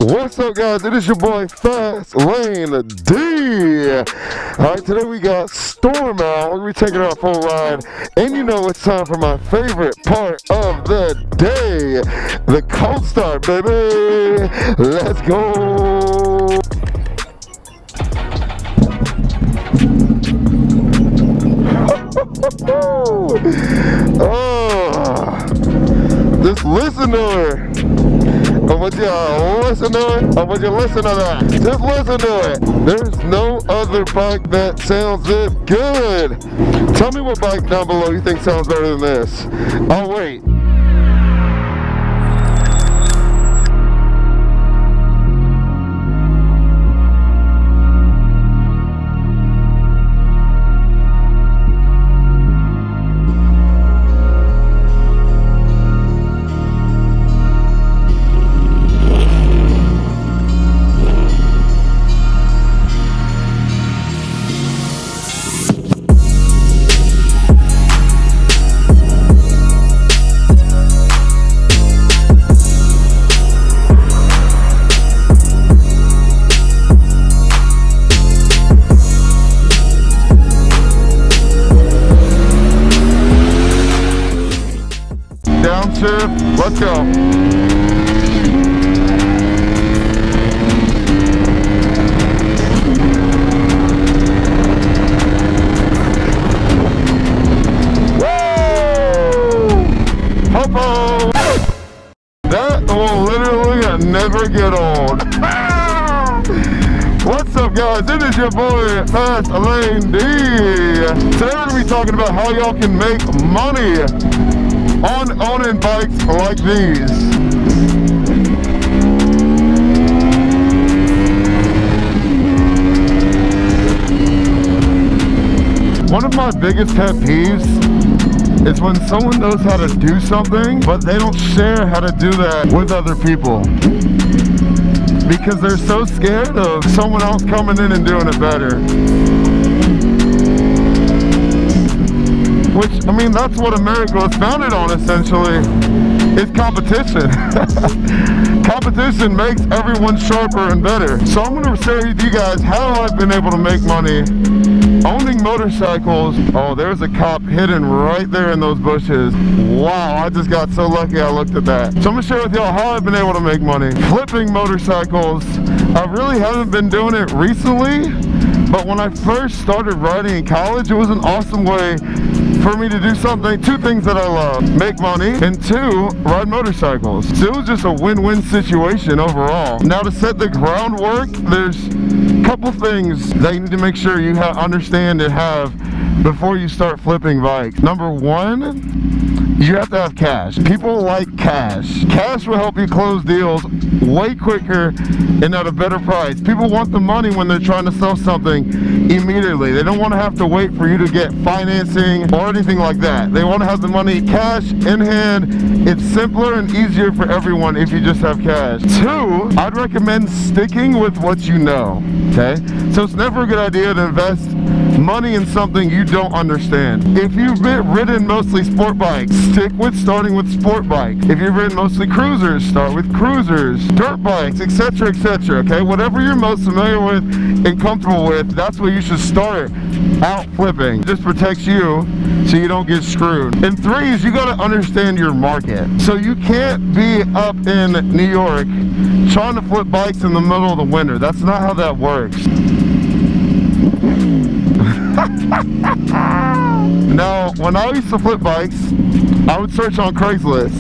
What's up, guys? It is your boy FASTlaned D. Alright, today we got Storm out. We're going to be taking her for a ride. And you know it's time for my favorite part of the day, the cold start, baby. Let's go. Oh, just listen to her. I want y'all listen to it. I want you to listen to that. Just listen to it. There's no other bike that sounds this good. Tell me what bike down below you think sounds better than this. I'll wait. Downshift, let's go. Woo! Ho-ho! That will literally never get old. What's up, guys? It is your boy FASTlaned D. Today we're going to be talking about how y'all can make money on owning bikes like these. One of my biggest pet peeves is when someone knows how to do something, but they don't share how to do that with other people. Because they're so scared of someone else coming in and doing it better. Which, I mean, that's what America was founded on, essentially, is competition. Competition makes everyone sharper and better. So I'm going to share with you guys how I've been able to make money owning motorcycles. Oh, there's a cop hidden right there in those bushes. Wow, I just got so lucky I looked at that. So I'm going to share with y'all how I've been able to make money flipping motorcycles. I really haven't been doing it recently, but when I first started riding in college, it was an awesome way for me to do two things that I love: make money, and two, ride motorcycles. So it was just a win-win situation overall. Now, to set the groundwork, there's a couple things that you need to make sure you understand and have before you start flipping bikes. Number one, you have to have cash. People like cash. Cash will help you close deals way quicker and at a better price. People want the money when they're trying to sell something immediately. They don't want to have to wait for you to get financing or anything like that. They want to have the money cash in hand. It's simpler and easier for everyone if you just have cash. Two, I'd recommend sticking with what you know, okay? So it's never a good idea to invest money in something you don't understand. If you've ridden mostly sport bikes, stick with starting with sport bikes. If you've ridden mostly cruisers, start with cruisers, dirt bikes, etc., etc., okay? Whatever you're most familiar with and comfortable with, that's what you should start out flipping. It just protects you so you don't get screwed. And three is you gotta understand your market. So you can't be up in New York trying to flip bikes in the middle of the winter. That's not how that works. Now, when I used to flip bikes, I would search on Craigslist.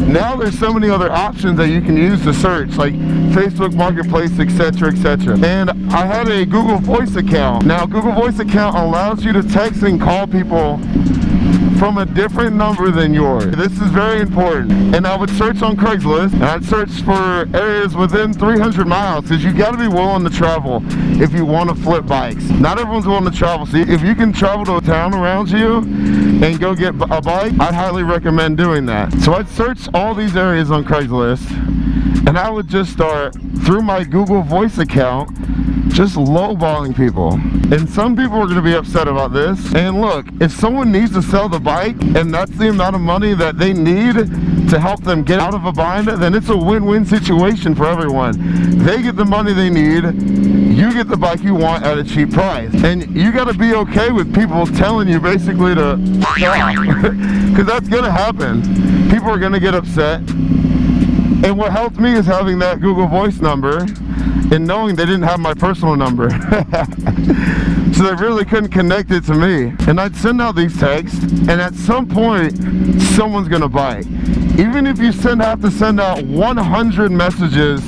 Now there's so many other options that you can use to search, like Facebook Marketplace, etc., etc. And I had a Google Voice account. Now, Google Voice account allows you to text and call people from a different number than yours. This is very important. And I would search on Craigslist, and I'd search for areas within 300 miles, because you got to be willing to travel if you want to flip bikes. Not everyone's willing to travel. So if you can travel to a town around you and go get a bike, I'd highly recommend doing that. So I'd search all these areas on Craigslist, and I would just start through my Google Voice account just lowballing people. And some people are going to be upset about this. And look, if someone needs to sell the bike and that's the amount of money that they need to help them get out of a bind, then it's a win-win situation for everyone. They get the money they need, you get the bike you want at a cheap price. And you got to be okay with people telling you basically to stop, because that's going to happen. People are going to get upset. And what helped me is having that Google Voice number and knowing they didn't have my personal number. So they really couldn't connect it to me. And I'd send out these texts, and at some point, someone's gonna bite. Even if you have to send out 100 messages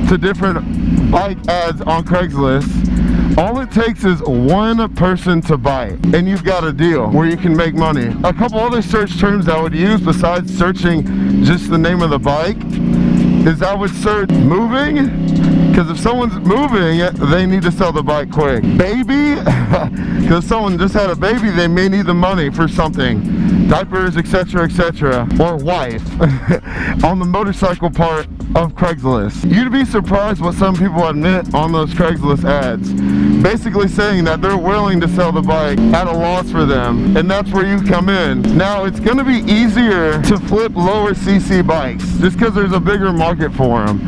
to different bike ads on Craigslist, all it takes is one person to bite, and you've got a deal where you can make money. A couple other search terms I would use besides searching just the name of the bike is I would search moving, because if someone's moving, they need to sell the bike quick. Baby, because someone just had a baby, they may need the money for something. Diapers, etc., etc. Or wife on the motorcycle part of Craigslist. You'd be surprised what some people admit on those Craigslist ads. Basically saying that they're willing to sell the bike at a loss for them, and that's where you come in. Now, it's going to be easier to flip lower CC bikes just because there's a bigger market for them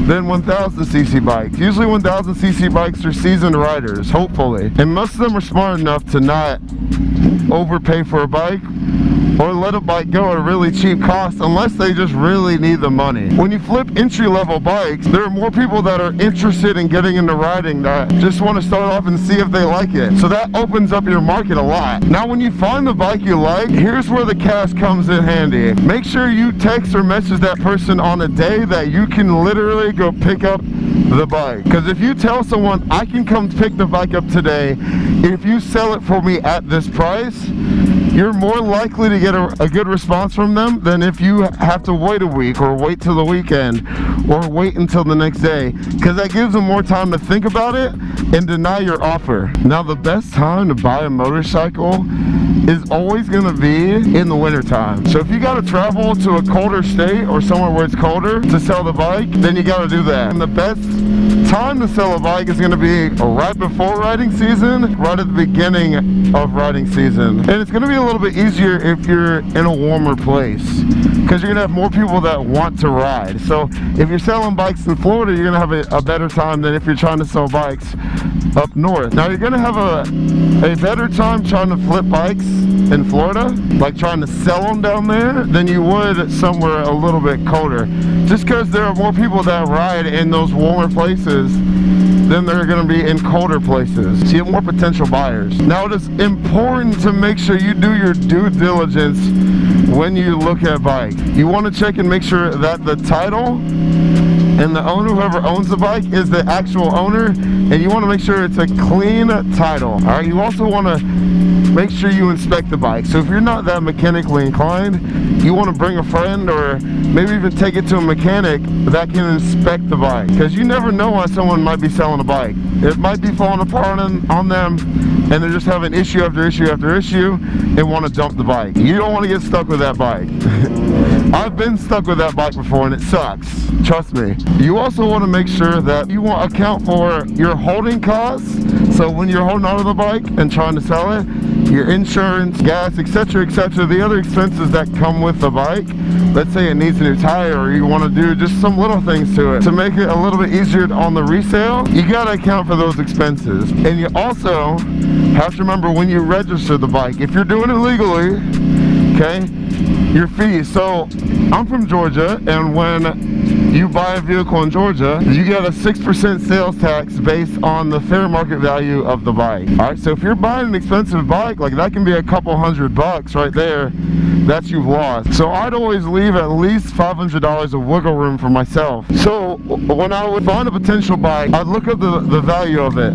than 1000 cc bikes. Usually 1000 cc bikes are seasoned riders, hopefully. And most of them are smart enough to not overpay for a bike or let a bike go at a really cheap cost unless they just really need the money. When you flip entry-level bikes, there are more people that are interested in getting into riding that just want to start off and see if they like it. So that opens up your market a lot. Now, when you find the bike you like, here's where the cash comes in handy. Make sure you text or message that person on a day that you can literally go pick up the bike. Because if you tell someone, I can come pick the bike up today, if you sell it for me at this price, you're more likely to get a good response from them than if you have to wait a week or wait till the weekend or wait until the next day, because that gives them more time to think about it and deny your offer. Now, the best time to buy a motorcycle is always going to be in the winter time. So if you got to travel to a colder state or somewhere where it's colder to sell the bike, then you got to do that. And the best time to sell a bike is going to be right before riding season, right at the beginning of riding season. And it's going to be a little bit easier if you're in a warmer place, because you're going to have more people that want to ride. So if you're selling bikes in Florida, you're going to have a better time than if you're trying to sell bikes up north. Now, you're going to have a better time trying to flip bikes in Florida, like trying to sell them down there, than you would somewhere a little bit colder, just because there are more people that ride in those warmer places than there are going to be in colder places. So you have more potential buyers. Now, it is important to make sure you do your due diligence when you look at a bike. You want to check and make sure that the title and the owner, whoever owns the bike, is the actual owner, and you want to make sure it's a clean title. All right, you also want to make sure you inspect the bike. So if you're not that mechanically inclined, you want to bring a friend or maybe even take it to a mechanic that can inspect the bike, because you never know why someone might be selling a bike. It might be falling apart on them, and they're just having issue after issue after issue and want to dump the bike. You don't want to get stuck with that bike. I've been stuck with that bike before, and it sucks. Trust me. You also want to make sure that you want to account for your holding costs. So when you're holding onto the bike and trying to sell it, your insurance, gas, etc., etc., the other expenses that come with the bike. Let's say it needs a new tire, or you want to do just some little things to it to make it a little bit easier on the resale. You got to account for those expenses. And you also have to remember when you register the bike, if you're doing it legally, okay, your fees. So I'm from Georgia, and when you buy a vehicle in Georgia, you get a 6% sales tax based on the fair market value of the bike. All right, so if you're buying an expensive bike, like that can be a couple $100 right there, that you've lost. So I'd always leave at least $500 of wiggle room for myself. So when I would find a potential bike, I'd look up the value of it.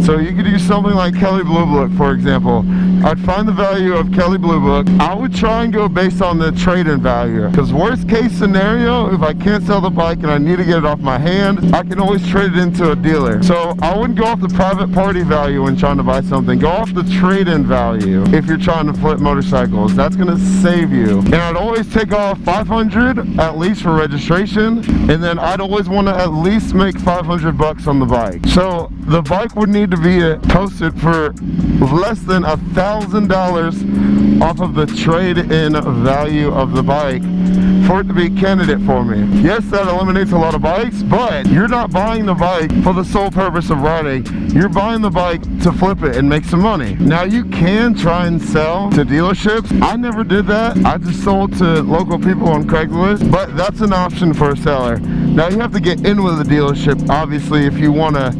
So you could use something like Kelley Blue Book, for example. I'd find the value of Kelley Blue Book. I would try and go based on the trade-in value, because worst case scenario, if I can't sell the bike and I need to get it off my hand, I can always trade it into a dealer. So I wouldn't go off the private party value when trying to buy something. Go off the trade-in value if you're trying to flip motorcycles. That's going to save you. And I'd always take off $500 at least for registration, and then I'd always want to at least make $500 on the bike. So the bike would need to be posted for less than $1,000 off of the trade-in value of the bike for it to be a candidate for me. Yes, that eliminates a lot of bikes, but you're not buying the bike for the sole purpose of riding. You're buying the bike to flip it and make some money. Now you can try and sell to dealerships. I never did that. I just sold to local people on Craigslist, but that's an option for a seller. Now you have to get in with the dealership, obviously, if you want to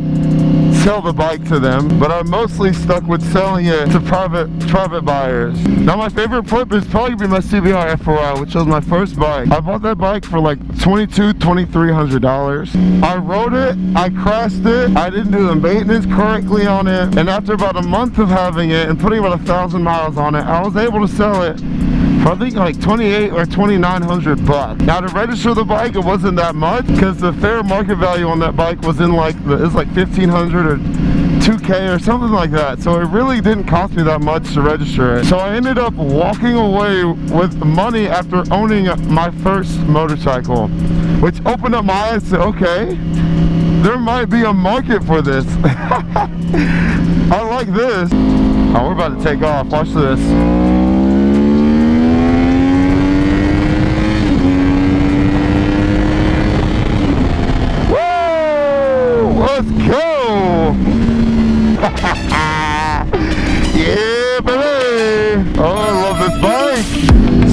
sell the bike to them, but I'm mostly stuck with selling it to private buyers. Now my favorite flip is probably be my CBR F4i, which was my first bike. I bought that bike for like $2,300. I rode it, I crashed it, I didn't do the maintenance correctly on it, and after about a month of having it and putting about 1,000 miles on it, I was able to sell it for I think like $2,800 or $2,900. Now to register the bike, it wasn't that much because the fair market value on that bike was in like it's like $1,500 or $2,000 or something like that. So it really didn't cost me that much to register it. So I ended up walking away with money after owning my first motorcycle, which opened up my eyes to, okay, there might be a market for this. I like this. Oh, we're about to take off. Watch this. Let's go! Yeah, baby! Oh, I love this bike!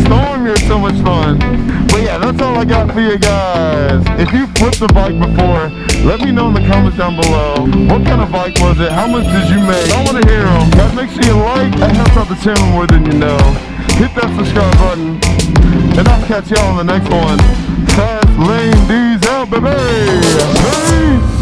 Storm, you're so much fun. But yeah, that's all I got for you guys. If you flipped a bike before, let me know in the comments down below. What kind of bike was it? How much did you make? I want to hear them. Guys, make sure you like. That helps out the channel more than you know. Hit that subscribe button. And I'll catch y'all on the next one. FASTlaned, these out, baby! Peace!